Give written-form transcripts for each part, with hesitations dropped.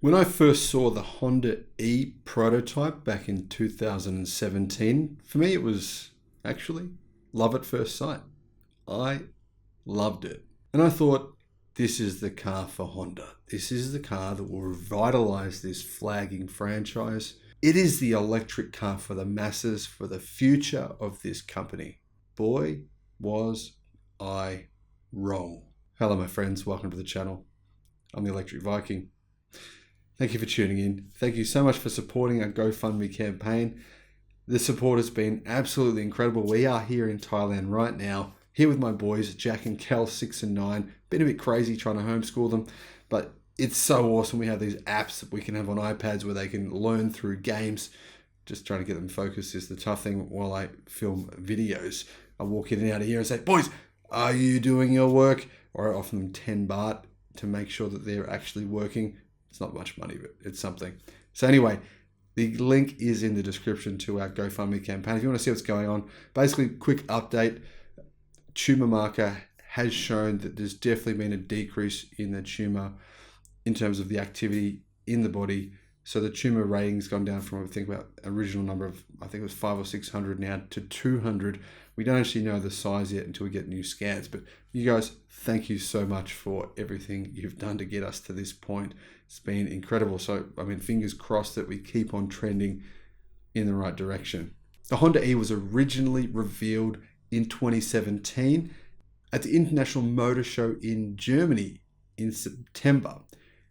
When I first saw the Honda E prototype back in 2017, for me it was actually love at first sight. I loved it. And I thought, this is the car for Honda. This is the car that will revitalize this flagging franchise. It is the electric car for the masses, for the future of this company. Boy, was I wrong. Hello, my friends. Welcome to the channel. I'm the Electric Viking. Thank you for tuning in. Thank you so much for supporting our GoFundMe campaign. The support has been absolutely incredible. We are here in Thailand right now, here with my boys, Jack and Kel, 6 and 9. Been a bit crazy trying to homeschool them, but it's so awesome. We have these apps that we can have on iPads where they can learn through games. Just trying to get them focused is the tough thing while I film videos. I walk in and out of here and say, boys, are you doing your work? Or I offer them 10 baht to make sure that they're actually working. It's not much money, but it's something. So anyway, the link is in the description to our GoFundMe campaign. If you want to see what's going on, basically, quick update. Tumor marker has shown that there's definitely been a decrease in the tumor in terms of the activity in the body. So the tumor rating's gone down from, I think, about original number of, I think it was 500 or 600 now to 200. We don't actually know the size yet until we get new scans. But you guys, thank you so much for everything you've done to get us to this point. It's been incredible. So, I mean, fingers crossed that we keep on trending in the right direction. The Honda E was originally revealed in 2017 at the International Motor Show in Germany in September.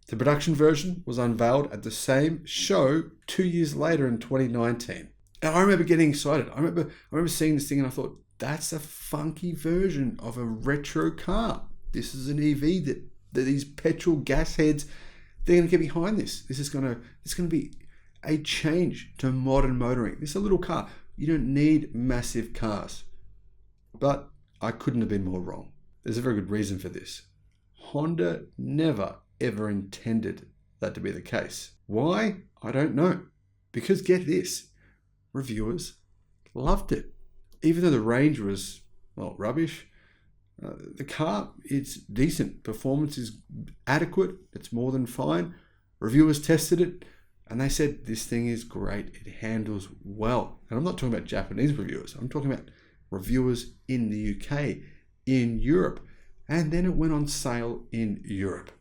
The production version was unveiled at the same show 2 years later in 2019. And I remember getting excited. I remember seeing this thing and I thought, that's a funky version of a retro car. This is an EV that these petrol gas heads, they're going to get behind this. It's going to be a change to modern motoring. This is a little car. You don't need massive cars. But I couldn't have been more wrong. There's a very good reason for this. Honda never ever intended that to be the case. Why? I don't know. Because get this, reviewers loved it. Even though the range was, well, rubbish, the car, it's decent. Performance is adequate. It's more than fine. Reviewers tested it and they said, this thing is great. It handles well. And I'm not talking about Japanese reviewers. I'm talking about reviewers in the UK, in Europe. And then it went on sale in Europe.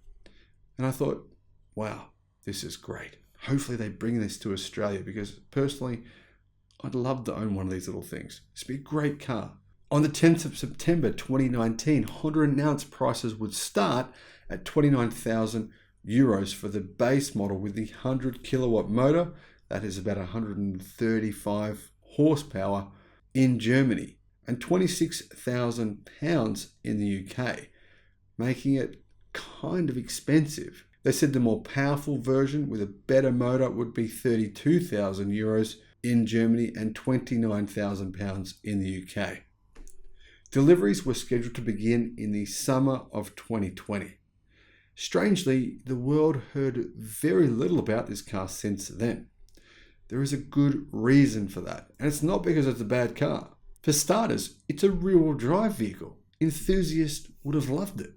And I thought, wow, this is great. Hopefully they bring this to Australia because personally, I'd love to own one of these little things. It's be a great car. On the 10th of September 2019, Honda announced prices would start at 29,000 euros for the base model with the 100 kilowatt motor. That is about 135 horsepower in Germany and 26,000 pounds in the UK, making it kind of expensive. They said the more powerful version with a better motor would be 32,000 euros in Germany and 29,000 pounds in the UK. Deliveries were scheduled to begin in the summer of 2020. Strangely, the world heard very little about this car since then. There is a good reason for that, and it's not because it's a bad car. For starters, it's a rear-wheel drive vehicle. Enthusiasts would have loved it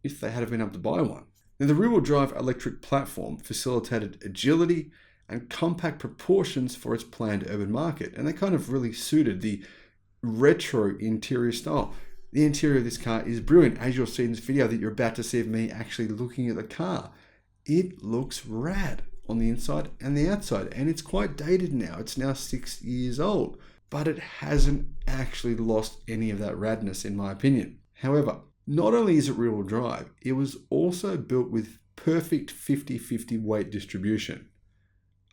if they had been able to buy one. Now, the rear-wheel drive electric platform facilitated agility and compact proportions for its planned urban market, and they kind of really suited the retro interior style. The interior of this car is brilliant, as you'll see in this video that you're about to see of me actually looking at the car. It looks rad on the inside and the outside, and it's quite dated now. It's now 6 years old, but it hasn't actually lost any of that radness in my opinion. However, not only is it rear-wheel drive, it was also built with perfect 50-50 weight distribution,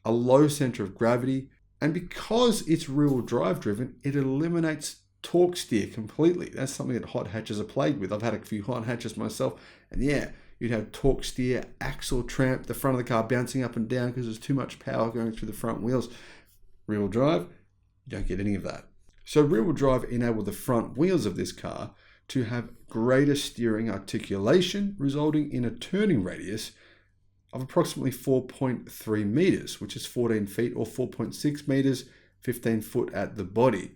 a low center of gravity, and because it's rear-wheel drive driven, it eliminates torque steer completely. That's something that hot hatches are plagued with. I've had a few hot hatches myself, and yeah, you'd have torque steer, axle tramp, the front of the car bouncing up and down because there's too much power going through the front wheels. Rear-wheel drive, you don't get any of that. So rear-wheel drive enabled the front wheels of this car to have greater steering articulation, resulting in a turning radius of approximately 4.3 meters, which is 14 feet, or 4.6 meters, 15 foot at the body.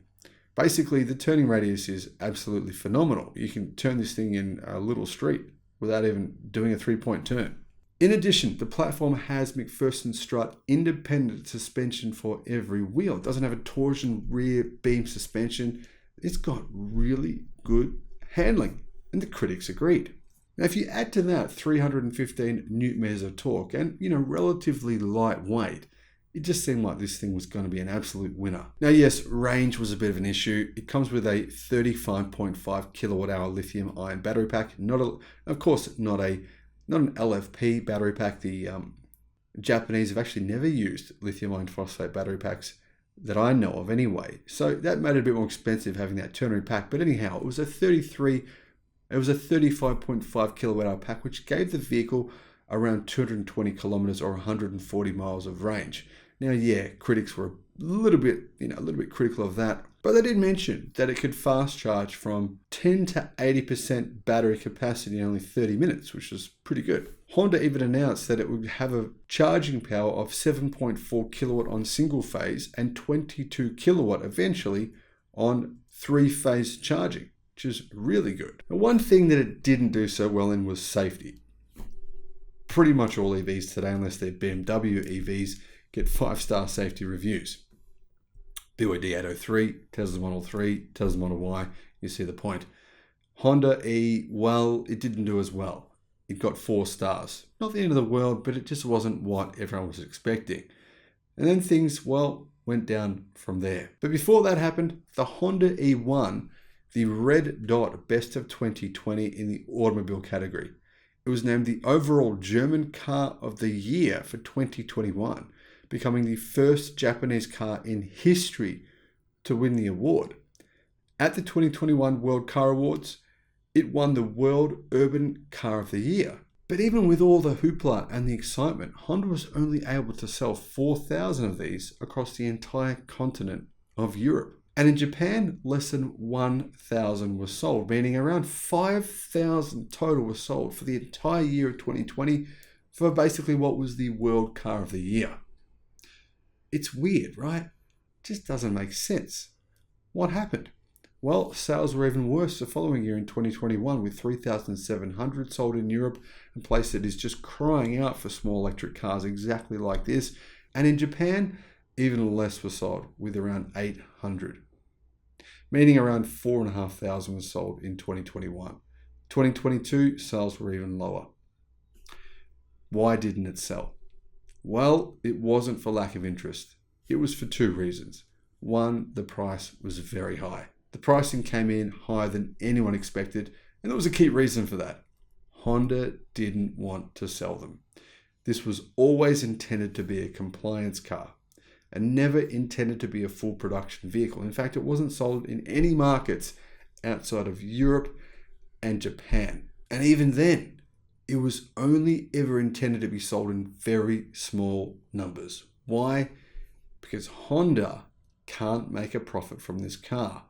Basically, the turning radius is absolutely phenomenal. You can turn this thing in a little street without even doing a 3-point turn. In addition, the platform has McPherson strut independent suspension for every wheel. It doesn't have a torsion rear beam suspension. It's got really good handling, and the critics agreed. Now, if you add to that 315 newton meters of torque and, relatively lightweight, it just seemed like this thing was going to be an absolute winner. Now, yes, range was a bit of an issue. It comes with a 35.5 kilowatt hour lithium ion battery pack. Not an LFP battery pack. The Japanese have actually never used lithium iron phosphate battery packs that I know of anyway. So that made it a bit more expensive having that ternary pack. But anyhow, it was a 35.5 kilowatt hour pack, which gave the vehicle around 220 kilometers or 140 miles of range. Now, yeah, critics were a little bit critical of that, but they did mention that it could fast charge from 10 to 80% battery capacity in only 30 minutes, which was pretty good. Honda even announced that it would have a charging power of 7.4 kilowatt on single phase and 22 kilowatt eventually on 3-phase charging, which is really good. Now, one thing that it didn't do so well in was safety. Pretty much all EVs today, unless they're BMW EVs, get 5-star safety reviews. BYD 803, Tesla Model 3, Tesla Model Y, you see the point. Honda E, well, it didn't do as well. It got 4 stars. Not the end of the world, but it just wasn't what everyone was expecting. And then things, went down from there. But before that happened, the Honda E1, the red dot best of 2020 in the automobile category. It was named the overall German car of the year for 2021, becoming the first Japanese car in history to win the award. At the 2021 World Car Awards, it won the World Urban Car of the Year. But even with all the hoopla and the excitement, Honda was only able to sell 4,000 of these across the entire continent of Europe. And in Japan, less than 1,000 were sold, meaning around 5,000 total were sold for the entire year of 2020 for basically what was the World Car of the Year. It's weird, right? It just doesn't make sense. What happened? Well, sales were even worse the following year in 2021 with 3,700 sold in Europe, a place that is just crying out for small electric cars exactly like this. And in Japan, even less were sold with around 800. Meaning around 4,500 was sold in 2021. 2022, sales were even lower. Why didn't it sell? Well, it wasn't for lack of interest. It was for 2 reasons. One, the price was very high. The pricing came in higher than anyone expected, and there was a key reason for that. Honda didn't want to sell them. This was always intended to be a compliance car, and never intended to be a full production vehicle. In fact, it wasn't sold in any markets outside of Europe and Japan. And even then, it was only ever intended to be sold in very small numbers. Why? Because Honda can't make a profit from this car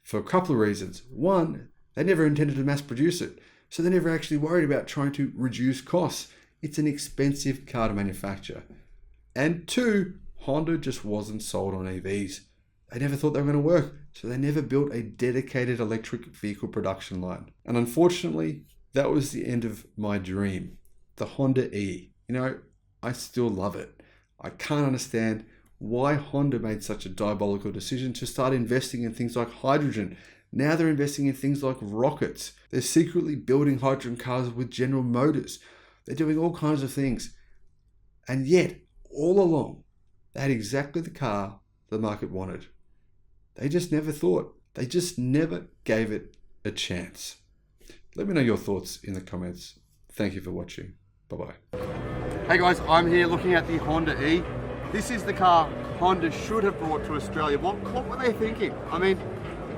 for a couple of reasons. One, they never intended to mass produce it, so they never actually worried about trying to reduce costs. It's an expensive car to manufacture. And 2, Honda just wasn't sold on EVs. They never thought they were going to work, so they never built a dedicated electric vehicle production line. And unfortunately, that was the end of my dream, the Honda E. I still love it. I can't understand why Honda made such a diabolical decision to start investing in things like hydrogen. Now they're investing in things like rockets. They're secretly building hydrogen cars with General Motors. They're doing all kinds of things. And yet, all along, they had exactly the car the market wanted. They just never thought. They just never gave it a chance. Let me know your thoughts in the comments. Thank you for watching. Bye-bye. Hey guys, I'm here looking at the Honda E. This is the car Honda should have brought to Australia. What were they thinking? I mean,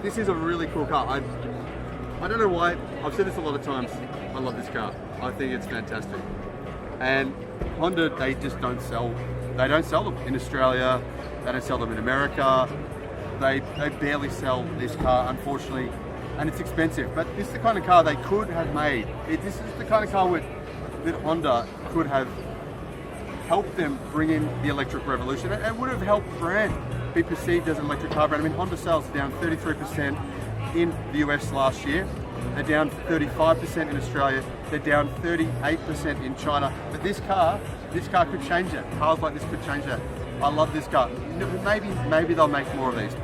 this is a really cool car. I don't know why. I've said this a lot of times. I love this car. I think it's fantastic. And Honda, they just don't sell. They don't sell them in Australia. They don't sell them in America. They barely sell this car, unfortunately. And it's expensive. But this is the kind of car they could have made. This is the kind of car that Honda could have helped them bring in the electric revolution. It would have helped the brand be perceived as an electric car brand. I mean, Honda sales are down 33% in the US last year. They're down 35% in Australia. They're down 38% in China. But this car could change that. Cars like this could change that. I love this car. Maybe they'll make more of these.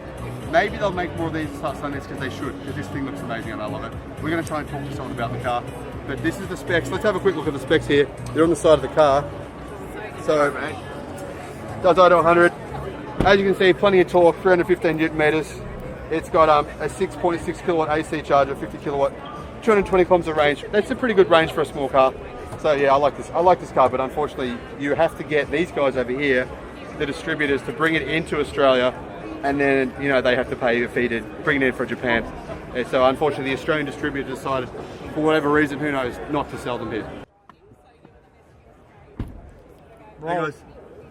Maybe they'll make more of these and start selling this because they should, because this thing looks amazing and I love it. We're going to try and talk to someone about the car. But this is the specs. Let's have a quick look at the specs here. They're on the side of the car. So, does 0 to 100. As you can see, plenty of torque, 315 Newton meters. It's got a 6.6 kilowatt AC charger, 50 kilowatt, 220 kilometers of range. That's a pretty good range for a small car. So yeah, I like this. I like this car, but unfortunately, you have to get these guys over here, the distributors, to bring it into Australia, and then they have to pay a fee to bring it in for Japan. And so unfortunately, the Australian distributor decided, for whatever reason, who knows, not to sell them here. Hey guys,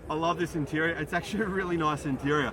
I love this interior. It's actually a really nice interior.